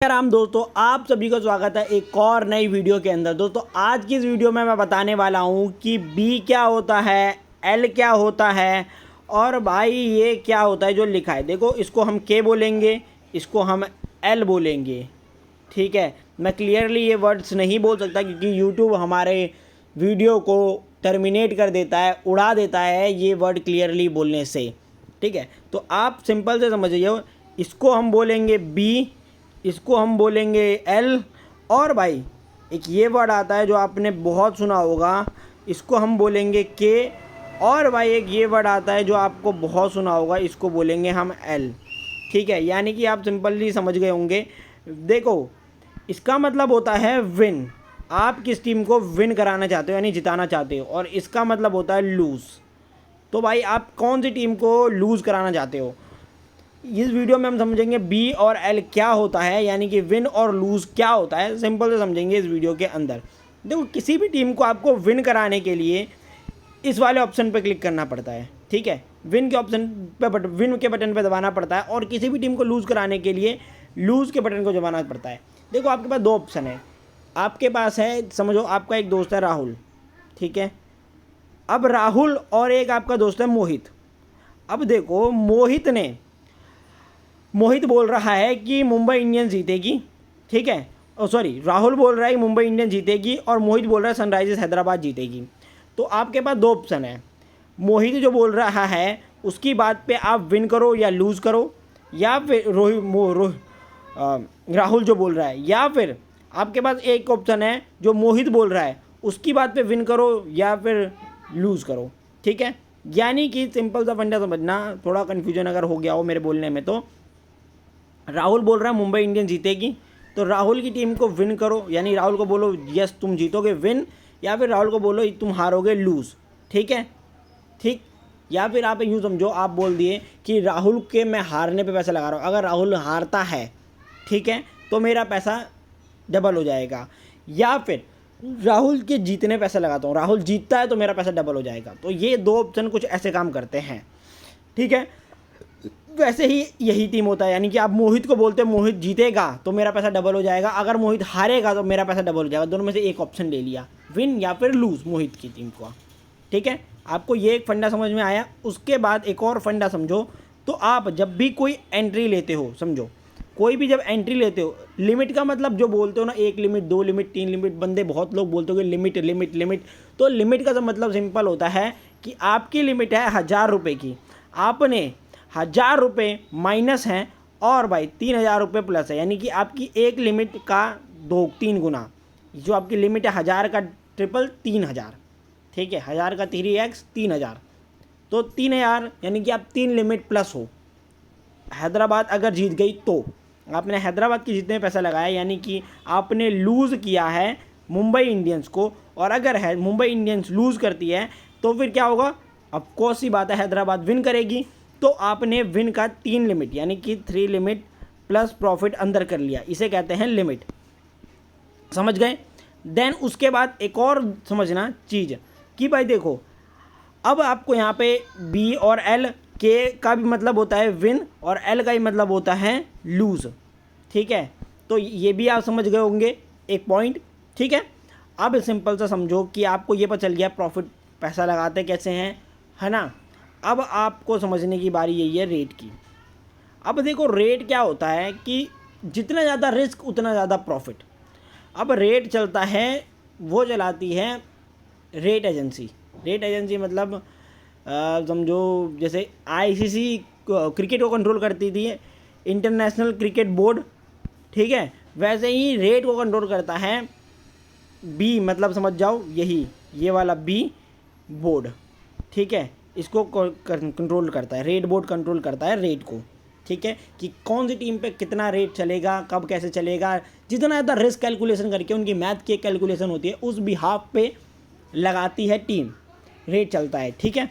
राम दोस्तों, आप सभी का स्वागत है एक और नई वीडियो के अंदर। दोस्तों आज की इस वीडियो में मैं बताने वाला हूं कि बी क्या होता है, एल क्या होता है और भाई ये क्या होता है जो लिखा है। देखो, इसको हम के बोलेंगे, इसको हम एल बोलेंगे। ठीक है, मैं क्लियरली ये वर्ड्स नहीं बोल सकता क्योंकि यूट्यूब हमारे वीडियो को टर्मिनेट कर देता है, उड़ा देता है ये वर्ड क्लियरली बोलने से। ठीक है, तो आप सिंपल से समझिए, इसको हम बोलेंगे बी, इसको हम बोलेंगे एल, और भाई एक ये वर्ड आता है जो आपने बहुत सुना होगा, इसको हम बोलेंगे के, और भाई एक ये वर्ड आता है जो आपको बहुत सुना होगा, इसको बोलेंगे हम एल। ठीक है, यानी कि आप सिंपली समझ गए होंगे। देखो, इसका मतलब होता है विन। आप किस टीम को विन कराना चाहते हो यानी जिताना चाहते हो, और इसका मतलब होता है लूज़। तो भाई आप कौन सी टीम को लूज़ कराना चाहते हो, इस वीडियो में हम समझेंगे बी और एल क्या होता है, यानी कि विन और लूज़ क्या होता है, सिंपल से समझेंगे इस वीडियो के अंदर। देखो, किसी भी टीम को आपको विन कराने के लिए इस वाले ऑप्शन पर क्लिक करना पड़ता है। ठीक है, विन के ऑप्शन पे विन के बटन पे दबाना पड़ता है, और किसी भी टीम को लूज़ कराने के लिए लूज़ के बटन को दबाना पड़ता है। देखो, आपके पास दो ऑप्शन है। आपके पास है, समझो आपका एक दोस्त है राहुल। ठीक है, अब राहुल और एक आपका दोस्त है मोहित। अब देखो, मोहित बोल रहा है कि मुंबई इंडियंस जीतेगी। ठीक है, सॉरी, राहुल बोल रहा है कि मुंबई इंडियंस जीतेगी और मोहित बोल रहा है सनराइजर्स हैदराबाद जीतेगी। तो आपके पास दो ऑप्शन है। मोहित जो बोल रहा है उसकी बात पे आप विन करो या लूज़ करो, या फिर राहुल जो बोल रहा है, या फिर आपके पास एक ऑप्शन है जो मोहित बोल रहा है उसकी बात पे विन करो या फिर लूज़ करो। ठीक है, यानी कि सिंपल सा फंडा समझना, थोड़ा कन्फ्यूजन अगर हो गया हो मेरे बोलने में, तो राहुल बोल रहा है मुंबई इंडियंस जीतेगी, तो राहुल की टीम को विन करो, यानी राहुल को बोलो यस तुम जीतोगे विन, या फिर राहुल को बोलो तुम हारोगे लूज़। ठीक है, ठीक, या फिर आप यूँ समझो, आप बोल दिए कि राहुल के मैं हारने पे पैसा लगा रहा हूँ, अगर राहुल हारता है, ठीक है, तो मेरा पैसा डबल हो जाएगा, या फिर राहुल के जीतने पैसा लगाता हूँ, राहुल जीतता है तो मेरा पैसा डबल हो जाएगा। तो ये दो ऑप्शन कुछ ऐसे काम करते हैं। ठीक है, वैसे ही यही टीम होता है, यानी कि आप मोहित को बोलते हैं मोहित जीतेगा तो मेरा पैसा डबल हो जाएगा, अगर मोहित हारेगा तो मेरा पैसा डबल हो जाएगा। दोनों में से एक ऑप्शन ले लिया, विन या फिर लूज़ मोहित की टीम को। ठीक है, आपको ये एक फंडा समझ में आया। उसके बाद एक और फंडा समझो। तो आप जब भी कोई एंट्री लेते हो, समझो कोई भी जब एंट्री लेते हो, लिमिट का मतलब जो बोलते हो ना, 1 लिमिट 2 लिमिट 3 लिमिट, बंदे बहुत लोग बोलते हो कि लिमिट लिमिट लिमिट। तो लिमिट का मतलब सिंपल होता है कि आपकी लिमिट है 1000 रुपये की, आपने 1000 रुपये माइनस हैं और भाई 3000 रुपये प्लस है, यानी कि आपकी एक लिमिट का 3 गुना, जो आपकी लिमिट है 1000 का ट्रिपल 3000। ठीक है, 1000 का 3x 3000, तो 3000 यानी कि आप 3 लिमिट प्लस हो। हैदराबाद अगर जीत गई तो आपने हैदराबाद के जीतने में पैसा लगाया, यानी कि आपने लूज़ किया है मुंबई इंडियंस को, और अगर है मुंबई इंडियंस लूज़ करती है तो फिर क्या होगा, अब कौन सी बात है, हैदराबाद विन करेगी, तो आपने विन का 3 लिमिट यानी कि 3 लिमिट प्लस प्रॉफिट अंदर कर लिया, इसे कहते हैं लिमिट। समझ गए। देन उसके बाद एक और समझना चीज़ कि भाई देखो, अब आपको यहाँ पे बी और एल, के का भी मतलब होता है विन और एल का ही मतलब होता है लूज़। ठीक है, तो ये भी आप समझ गए होंगे एक पॉइंट। ठीक है, अब सिंपल सा समझो कि आपको ये पता चल गया प्रॉफिट पैसा लगाते कैसे हैं, है ना। अब आपको समझने की बारी यही है रेट की। अब देखो, रेट क्या होता है कि जितना ज़्यादा रिस्क उतना ज़्यादा प्रॉफिट। अब रेट चलता है, वो चलाती है रेट एजेंसी। रेट एजेंसी मतलब समझो जैसे आईसीसी क्रिकेट को कंट्रोल करती थी इंटरनेशनल क्रिकेट बोर्ड, ठीक है, वैसे ही रेट को कंट्रोल करता है बी, मतलब समझ जाओ यही ये वाला बी बोर्ड। ठीक है, इसको कंट्रोल करता है, रेट बोर्ड कंट्रोल करता है रेट को। ठीक है, कि कौन सी टीम पे कितना रेट चलेगा, कब कैसे चलेगा, जितना ज़्यादा रिस्क कैलकुलेशन करके, उनकी मैथ की कैलकुलेशन होती है, उस बिहाफ पे लगाती है टीम, रेट चलता है। ठीक है,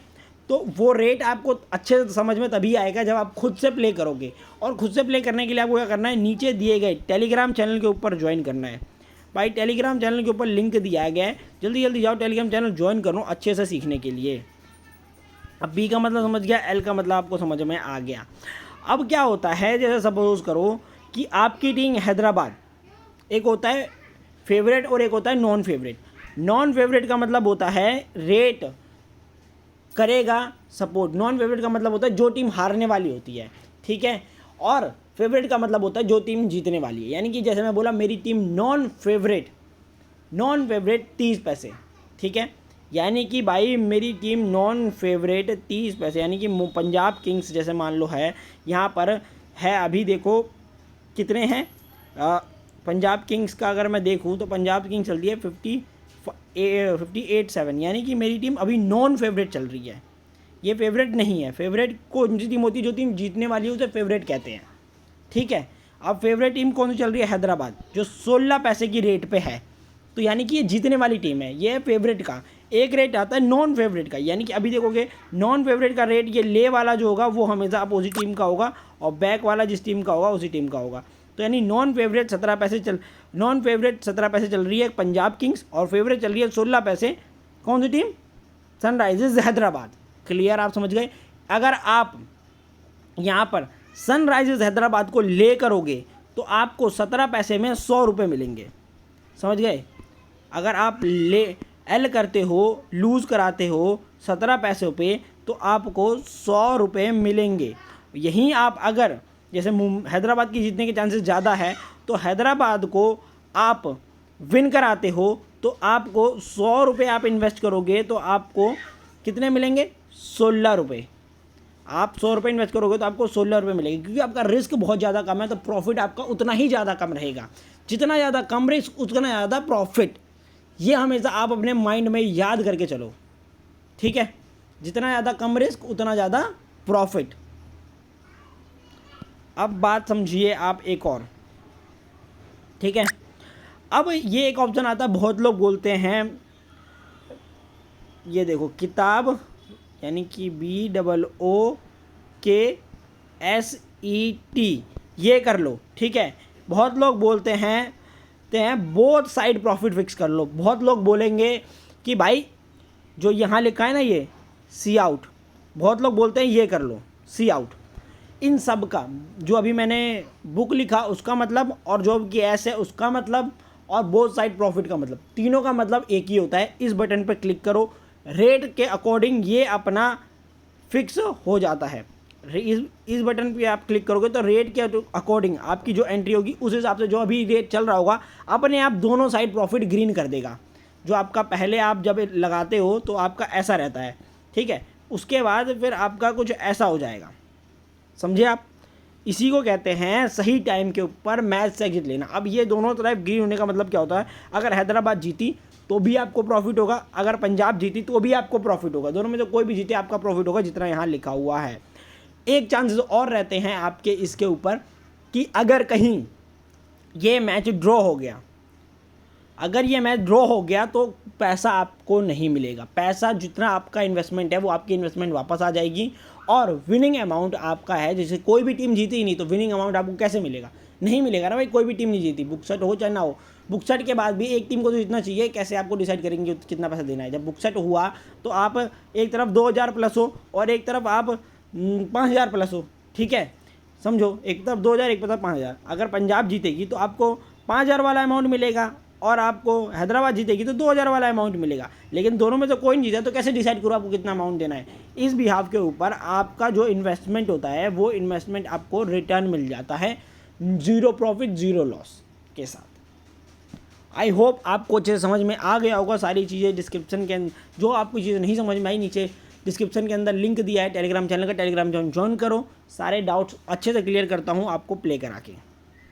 तो वो रेट आपको अच्छे से समझ में तभी आएगा जब आप खुद से प्ले करोगे, और खुद से प्ले करने के लिए आपको क्या करना है, नीचे दिए गए टेलीग्राम चैनल के ऊपर ज्वाइन करना है। भाई टेलीग्राम चैनल के ऊपर लिंक दिया गया है, जल्दी जल्दी जाओ टेलीग्राम चैनल ज्वाइन करो अच्छे से सीखने के लिए। अब बी का मतलब समझ गया, एल का मतलब आपको समझ में आ गया। अब क्या होता है, जैसे सपोज करो कि आपकी टीम हैदराबाद, एक होता है फेवरेट और एक होता है नॉन फेवरेट। नॉन फेवरेट का मतलब होता है रेट करेगा सपोर्ट, नॉन फेवरेट का मतलब होता है जो टीम हारने वाली होती है, ठीक है। और फेवरेट का मतलब होता है जो टीम जीतने वाली है। यानी कि जैसे मैं बोला मेरी टीम नॉन फेवरेट 30 पैसे, ठीक है। यानी कि भाई मेरी टीम नॉन फेवरेट 30 पैसे, यानी कि पंजाब किंग्स जैसे मान लो है, यहाँ पर है अभी देखो कितने हैं। पंजाब किंग्स का अगर मैं देखूँ तो पंजाब किंग्स चल रही है 58-7, यानी कि मेरी टीम अभी नॉन फेवरेट चल रही है। ये फेवरेट नहीं है, फेवरेट कौन सी टीम होती है, जो टीम जीतने वाली है उसे फेवरेट कहते हैं, ठीक है। अब फेवरेट टीम कौन सी चल रही है, हैदराबाद, जो 16 पैसे की रेट पे है, तो यानी कि ये जीतने वाली टीम है। ये फेवरेट का एक रेट आता है नॉन फेवरेट का, यानी कि अभी देखोगे नॉन फेवरेट का रेट, ये ले वाला जो होगा वो हमेशा अपोजिट टीम का होगा और बैक वाला जिस टीम का होगा उसी टीम का होगा। तो यानी नॉन फेवरेट 17 पैसे चल रही है पंजाब किंग्स, और फेवरेट चल रही है 16 पैसे कौन सी टीम, सनराइजर्स हैदराबाद। क्लियर, आप समझ गए। अगर आप यहाँ पर सनराइजर्स हैदराबाद को ले करोगे तो आपको 17 पैसे में 100 रुपये मिलेंगे, समझ गए। अगर आप एल करते हो, लूज़ कराते हो 17 पैसों पे, तो आपको 100 रुपये मिलेंगे। यहीं आप अगर जैसे हैदराबाद की जीतने के चांसेस ज़्यादा है, तो हैदराबाद को आप विन कराते हो तो आपको 100 रुपये आप इन्वेस्ट करोगे तो आपको कितने मिलेंगे, 16 रुपये। आप 100 रुपये इन्वेस्ट करोगे तो आपको 16 रुपये मिलेंगे, क्योंकि आपका रिस्क बहुत ज़्यादा कम है, तो प्रॉफिट आपका उतना ही ज़्यादा कम रहेगा। जितना ज़्यादा कम रिस्क उतना ज़्यादा प्रॉफिट, ये हमेशा आप अपने माइंड में याद करके चलो, ठीक है। जितना ज़्यादा कम रिस्क उतना ज़्यादा प्रॉफिट। अब बात समझिए आप एक और, ठीक है। अब ये एक ऑप्शन आता है, बहुत लोग बोलते हैं, ये देखो किताब, यानी कि BOOKSET, ये कर लो, ठीक है। बहुत लोग बोलते हैं बोथ साइड प्रॉफिट फिक्स कर लो। बहुत लोग बोलेंगे कि भाई जो यहाँ लिखा है ना ये सी आउट, बहुत लोग बोलते हैं ये कर लो सी आउट। इन सब का जो अभी मैंने बुक लिखा उसका मतलब, और जो कि एस है उसका मतलब, और बोथ साइड प्रॉफिट का मतलब, तीनों का मतलब एक ही होता है। इस बटन पर क्लिक करो, रेट के अकॉर्डिंग ये अपना फिक्स हो जाता है। इस बटन पे आप क्लिक करोगे तो रेट के अकॉर्डिंग आपकी जो एंट्री होगी उस हिसाब से जो अभी रेट चल रहा होगा अपने आप दोनों साइड प्रॉफिट ग्रीन कर देगा। जो आपका पहले आप जब लगाते हो तो आपका ऐसा रहता है, ठीक है। उसके बाद फिर आपका कुछ ऐसा हो जाएगा, समझे आप। इसी को कहते हैं सही टाइम के ऊपर मैच से एग्जिट लेना। अब ये दोनों तरफ ग्रीन होने का मतलब क्या होता है, अगर हैदराबाद जीती तो भी आपको प्रॉफिट होगा, अगर पंजाब जीती तो भी आपको प्रॉफिट होगा। दोनों में से कोई भी जीते आपका प्रॉफिट होगा, जितना यहाँ लिखा हुआ है। एक चांसेस और रहते हैं आपके इसके ऊपर कि अगर कहीं ये मैच ड्रॉ हो गया, अगर ये मैच ड्रॉ हो गया तो पैसा आपको नहीं मिलेगा। पैसा जितना आपका इन्वेस्टमेंट है वो आपकी इन्वेस्टमेंट वापस आ जाएगी, और विनिंग अमाउंट आपका है, जैसे कोई भी टीम जीती ही नहीं तो विनिंग अमाउंट आपको कैसे मिलेगा, नहीं मिलेगा ना भाई। कोई भी टीम नहीं जीती, बुकसेट हो चाहे ना हो, बुकसेट के बाद भी एक टीम को तो जीतना चाहिए। कैसे आपको डिसाइड करेंगे कितना पैसा देना है। जब बुकसेट हुआ तो आप एक तरफ 2000 प्लस हो और एक तरफ आप 5000 प्लस हो, ठीक है, समझो। एक तरफ 2000 एक तरफ 5000। अगर पंजाब जीतेगी तो आपको 5000 वाला अमाउंट मिलेगा, और आपको हैदराबाद जीतेगी तो 2000 वाला अमाउंट मिलेगा। लेकिन दोनों में से कोई नहीं जीता तो कैसे डिसाइड करो आपको कितना अमाउंट देना है। इस बिहाफ के ऊपर आपका जो इन्वेस्टमेंट होता है वो इन्वेस्टमेंट आपको रिटर्न मिल जाता है, 0 प्रॉफिट 0 लॉस के साथ। आई होप आपको अच्छे से समझ में आ गया होगा सारी चीज़ें। डिस्क्रिप्शन के अंदर जो आपको चीज़ें नहीं समझ में आई, नीचे डिस्क्रिप्शन के अंदर लिंक दिया है टेलीग्राम चैनल का, टेलीग्राम ज्वाइन करो। सारे डाउट्स अच्छे से क्लियर करता हूँ आपको प्ले करा के।